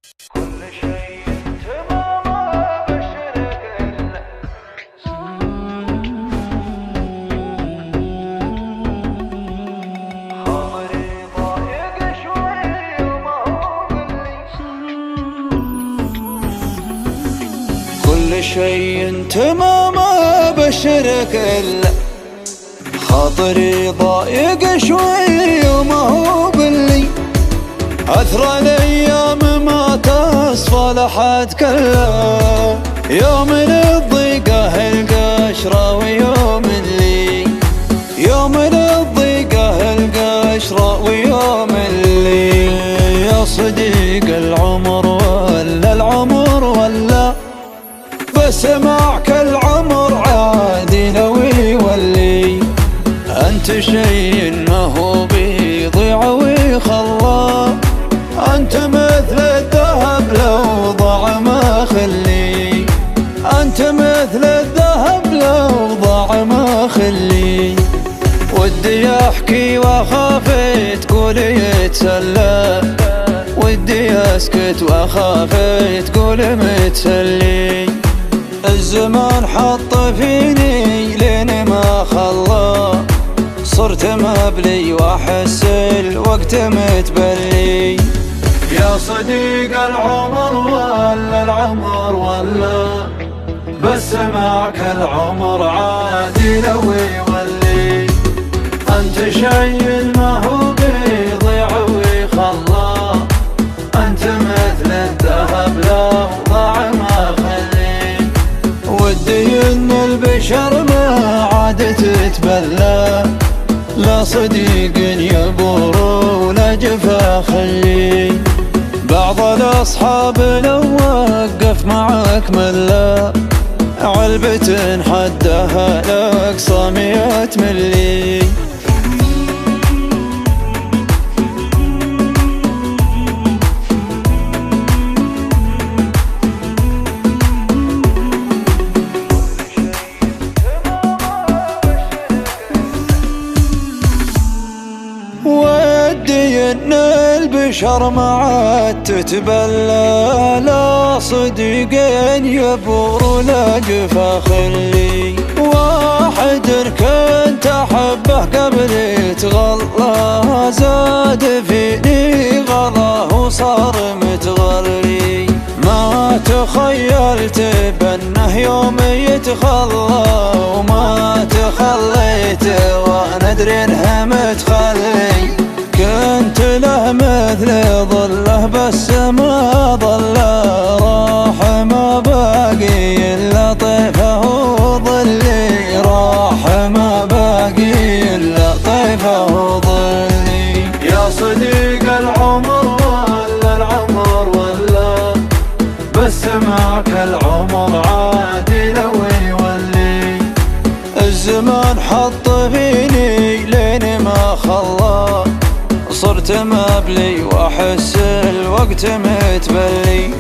كل شيء تمام ابشرك خاطري ضايق شوي وما هو كل شيء تمام ابشرك الا خاطري ضايق شوي وما هو باللي أثرى الأيام ما تصفى لحد كلا يوم للضيقة القشرة ويوم اللي يوم للضيقة القشرة ويوم اللي يا صديق العمر ولا العمر ولا بس معك العمر عادي لو يولي أنت شيء ما هو بيضيع ويخلى أنت مثل الذهب لو ضاع ما خلي أنت مثل الذهب لو ضاع ما خلي ودي أحكي وأخاف تقول يتسلى ودي أسكت وأخاف تقول متسلي الزمان حط فيني لين ما خلى صرت مبلي واحس الوقت متبلي يا صديق العمر ولا العمر ولا بس معك العمر عادي لو يولي أنت شيء ما هو بيضيع ويخلى أنت مثل الذهب لو ضاع ما خلي ودي إن البشر ما عاد تتبلى لا صديق يبور ولا جفا خلي بعض الأصحاب لو وقف معك ملا علبة حدها لأقصى 100 ملي ودي ان البشر ما عاد تتبلى لا صديقين يبور ولا جفا خلي واحد كنت احبه قبل يتغلى زاد فيني غلاه وصار متغلي ما تخيلت بانه يوم يتخلى وما تخليت وانا ادري انه متخلي كنت له مثل ظله بس ما ظله راح ما باقي الا طيفه وظلي راح ما باقي الا طيفه وظلي يا صديق العمر ولا العمر ولا بس معك العمر عادي لو يولي الزمان حط فيني لين ما خلى صرت مبلي واحس الوقت متبلي